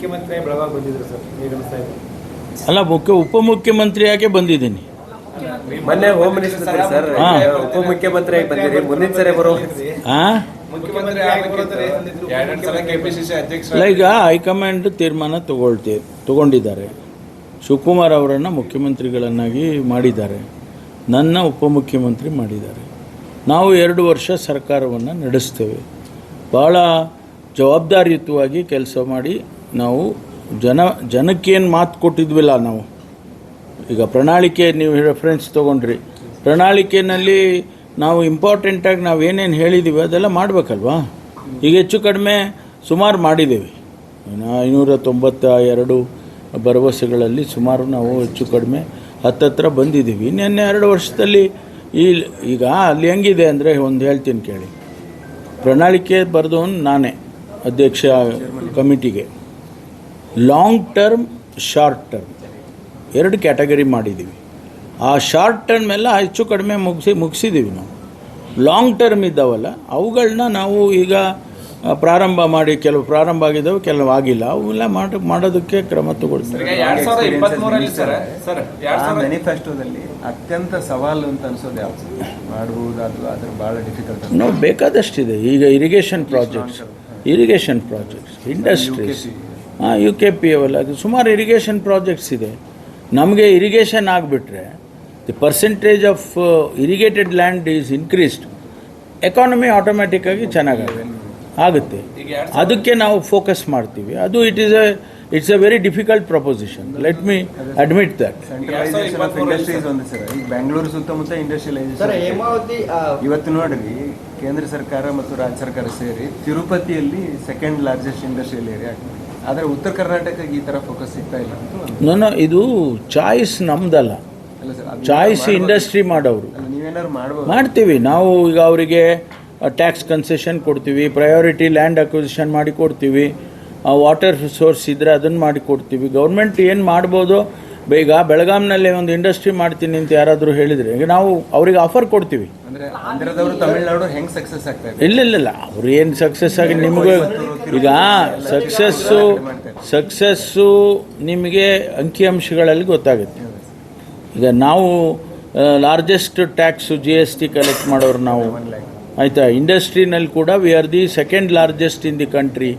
ಮುಖ್ಯಮಂತ್ರಿ ಬೆಳಗಾವಿ ಬಂದಿದ್ರು ಸರ್, ಹೇಗೆ ಅನಿಸ್ತಾ ಇದೆ? ಅಲ್ಲ, ಉಪಮುಖ್ಯಮಂತ್ರಿಯಾಗೆ ಬಂದಿದ್ದೀನಿ. ಮೊನ್ನೆ ಹೋಮ್ ಮಿನಿಸ್ಟರ್ ಸರ್, ಉಪಮುಖ್ಯಮಂತ್ರಿ ಆಗಿ ಬಂದಿರಿ, ಮುಂದಿನ ಸರಿ ಬರೋ ಅಲ್ಲ, ಈಗ ಹೈಕಮಾಂಡ್ ತೀರ್ಮಾನ ತಗೊಂಡಿದ್ದಾರೆ. ಶಿವಕುಮಾರ್ ಅವರನ್ನು ಮುಖ್ಯಮಂತ್ರಿಗಳನ್ನಾಗಿ ಮಾಡಿದ್ದಾರೆ, ನನ್ನ ಉಪಮುಖ್ಯಮಂತ್ರಿ ಮಾಡಿದ್ದಾರೆ. ನಾವು 2 ವರ್ಷ ಸರ್ಕಾರವನ್ನು ನಡೆಸ್ತೇವೆ. ಭಾಳ ಜವಾಬ್ದಾರಿಯುತವಾಗಿ ಕೆಲಸ ಮಾಡಿ ನಾವು ಜನಕ್ಕೇನು ಮಾತು ಕೊಟ್ಟಿದ್ವಿಲ್ಲ, ನಾವು ಈಗ ಪ್ರಣಾಳಿಕೆ ನೀವು ರೆಫರೆನ್ಸ್ ತೊಗೊಂಡ್ರಿ, ಪ್ರಣಾಳಿಕೆಯಲ್ಲಿ ನಾವು ಇಂಪಾರ್ಟೆಂಟಾಗಿ ನಾವು ಏನೇನು ಹೇಳಿದ್ದೀವಿ ಅದೆಲ್ಲ ಮಾಡಬೇಕಲ್ವಾ. ಈಗ ಹೆಚ್ಚು ಕಡಿಮೆ ಸುಮಾರು ಮಾಡಿದ್ದೀವಿ. 592 ಭರವಸೆಗಳಲ್ಲಿ ಸುಮಾರು ನಾವು ಹೆಚ್ಚು ಕಡಿಮೆ ಹತ್ತತ್ರ ಬಂದಿದ್ದೀವಿ. ನಿನ್ನೆ 2 ವರ್ಷದಲ್ಲಿ ಈಗ ಅಲ್ಲಿ ಹೆಂಗಿದೆ ಅಂದರೆ ಒಂದು ಹೇಳ್ತೀನಿ ಕೇಳಿ. ಪ್ರಣಾಳಿಕೆ ಬರೆದವನು ನಾನೇ, ಅಧ್ಯಕ್ಷ ಕಮಿಟಿಗೆ. Long term, short term 2 category ಮಾಡಿದ್ದೀವಿ. ಆ ಶಾರ್ಟ್ ಟರ್ಮ್ ಎಲ್ಲ ಹೆಚ್ಚು ಕಡಿಮೆ ಮುಗಿಸಿದ್ದೀವಿ ನಾವು. ಲಾಂಗ್ ಟರ್ಮ್ ಇದ್ದಾವಲ್ಲ ಅವುಗಳನ್ನ ನಾವು ಈಗ ಪ್ರಾರಂಭ ಮಾಡಿ, ಕೆಲವು ಪ್ರಾರಂಭ ಆಗಿದ್ದಾವೆ, ಕೆಲವು ಆಗಿಲ್ಲ. ಅವೆಲ್ಲ ಮಾಡೋದಕ್ಕೆ ಕ್ರಮ ತಗೊಳ್ತೀವಿ. ಮ್ಯಾನಿಫೆಸ್ಟೋದಲ್ಲಿ ಅತ್ಯಂತ ಸವಾಲು ಅಂತ ಅನ್ಸೋದು ಯಾವುದು ಮಾಡಬಹುದಾದ್ರು ಅದ್ರ ಭಾಳ ಡಿಫಿಕಲ್ಟ್? ನಾವು ಬೇಕಾದಷ್ಟಿದೆ. ಈಗ ಇರಿಗೇಷನ್ ಪ್ರಾಜೆಕ್ಟ್ಸ್, ಇಂಡಸ್ಟ್ರೀಸ್, UKP ಅವೆಲ್ಲ ಸುಮಾರು ಇರಿಗೇಷನ್ ಪ್ರಾಜೆಕ್ಟ್ಸ್ ಇದೆ. ನಮಗೆ ಇರಿಗೇಷನ್ ಆಗಿಬಿಟ್ರೆ the percentage of irrigated land is increased, economy ಆಟೋಮ್ಯಾಟಿಕ್ಕಾಗಿ ಆಗುತ್ತೆ. ಅದಕ್ಕೆ ನಾವು ಫೋಕಸ್ ಮಾಡ್ತೀವಿ. ಅದು it's a very difficult proposition, let me admit that. Centralisation of industries ಒಂದು ಸರ್, ಈಗ ಬೆಂಗಳೂರು ಸುತ್ತಮುತ್ತ ಇಂಡಸ್ಟ್ರಿಯಲೈಸೇಷನ್. ಇವತ್ತು ನೋಡ್ರಿ, ಕೇಂದ್ರ ಸರ್ಕಾರ ಮತ್ತು ರಾಜ್ಯ ಸರ್ಕಾರ ಸೇರಿ ತಿರುಪತಿಯಲ್ಲಿ 2nd ಲಾರ್ಜೆಸ್ಟ್ ಇಂಡಸ್ಟ್ರಿಯಲ್ ಏರಿಯಾ ಆಗ್ತದೆ. ಆದರೆ ಉತ್ತರ ಕರ್ನಾಟಕಕ್ಕೆ ಈ ಥರ ಫೋಕಸ್ ಸಿಗ್ತಾ ಇಲ್ಲ ಅಂತ. ನಾನು ಇದು ಚಾಯ್ಸ್ ನಮ್ದಲ್ಲ, ಚಾಯ್ಸ್ ಇಂಡಸ್ಟ್ರಿ ಮಾಡೋರು. ನೀವೇನಾದ್ರು ಮಾಡ್ತೀವಿ ನಾವು. ಈಗ ಅವರಿಗೆ ಟ್ಯಾಕ್ಸ್ ಕನ್ಸೆಷನ್ ಕೊಡ್ತೀವಿ, ಪ್ರಯಾರಿಟಿ ಲ್ಯಾಂಡ್ ಅಕ್ವಿಸಿಷನ್ ಮಾಡಿ ಕೊಡ್ತೀವಿ, ವಾಟರ್ ಸೋರ್ಸ್ ಇದ್ದರೆ ಅದನ್ನು ಮಾಡಿ ಕೊಡ್ತೀವಿ. ಗೌರ್ಮೆಂಟ್ ಏನು ಮಾಡ್ಬೋದು, ಈಗ ಬೆಳಗಾಂನಲ್ಲಿ ಒಂದು ಇಂಡಸ್ಟ್ರಿ ಮಾಡ್ತೀನಿ ಅಂತ ಯಾರಾದರೂ ಹೇಳಿದರೆ ಈಗ ನಾವು ಅವ್ರಿಗೆ ಆಫರ್ ಕೊಡ್ತೀವಿ. ತಮಿಳುನಾಡು ಹೆಂಗೆ ಸಕ್ಸಸ್ ಆಗ್ತಾರೆ? ಇಲ್ಲ, ಅವ್ರು ಏನು ಸಕ್ಸಸ್ ಆಗಿ ನಿಮಗೆ ಈಗ ಸಕ್ಸಸ್ಸು ನಿಮಗೆ ಅಂಕಿಅಂಶಗಳಲ್ಲಿ ಗೊತ್ತಾಗುತ್ತೆ. ಈಗ ನಾವು ಲಾರ್ಜೆಸ್ಟ್ ಟ್ಯಾಕ್ಸು GST ಕಲೆಕ್ಟ್ ಮಾಡೋರು ನಾವು, ಆಯಿತಾ. ಇಂಡಸ್ಟ್ರಿನಲ್ಲಿ ಕೂಡ we are the 2nd largest in the country.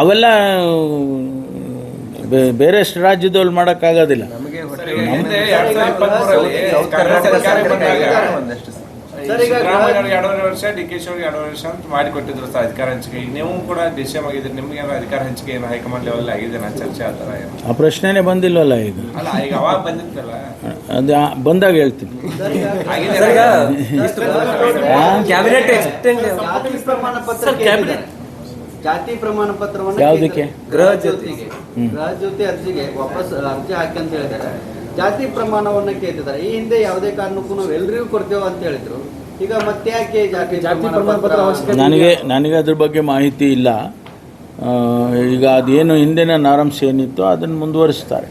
ಅವೆಲ್ಲ ಬೇರೆ ರಾಜ್ಯದವ್ರು ಮಾಡೋಕ್ಕಾಗೋದಿಲ್ಲ. ವರ್ಷ DK ಶಿವರಿಗೆ 2 ವರ್ಷ ಅಂತ ಮಾಡಿಕೊಟ್ಟಿದ್ರು ಸರ್ ಅಧಿಕಾರ ಹಂಚಿಕೆ. ನೀವು ಕೂಡ DCM ಆಗಿದ್ರೆ, ನಿಮ್ಗೆ ಅಧಿಕಾರ ಹಂಚಿಕೆ ಏನು ಹೈಕಮಾಂಡ್ ಲೆವೆಲ್ ಆಗಿದೆ ಚರ್ಚೆ ಆ ಥರ? ಆ ಪ್ರಶ್ನೆನೇ ಬಂದಿಲ್ವಲ್ಲ ಈಗ. ಈಗ ಅವಾಗ ಬಂದಿತ್ತಲ್ಲ, ಅದು ಬಂದಾಗ ಹೇಳ್ತೀನಿ. ಜಾತಿ ಪ್ರಮಾಣ ಪತ್ರವನ್ನು ಯಾವುದಕ್ಕೆ? ಗೃಹ ಜ್ಯೋತಿ ಅರ್ಜಿಗೆ ವಾಪಸ್ ಅರ್ಜಿ ಹಾಕಿ ಅಂತ ಹೇಳಿದ್ದಾರೆ. ಜಾತಿ ಪ್ರಮಾಣವನ್ನು ಕೇಳ್ತಿದ್ದಾರೆ. ಈ ಹಿಂದೆ ಯಾವುದೇ ಕಾರಣಕ್ಕೂ ನಾವು ಎಲ್ರಿಗೂ ಕೊಡ್ತೇವೆ ಅಂತ ಹೇಳಿದ್ರು. ಈಗ ಮತ್ತೆ ಯಾಕೆ ಜಾತಿ ಪ್ರಮಾಣ ಪತ್ರ? ನನಗೆ ಅದ್ರ ಬಗ್ಗೆ ಮಾಹಿತಿ ಇಲ್ಲ. ಈಗ ಅದೇನು ಹಿಂದಿನ ನಾರಾಂಶ ಏನಿತ್ತು ಅದನ್ನು ಮುಂದುವರಿಸ್ತಾರೆ.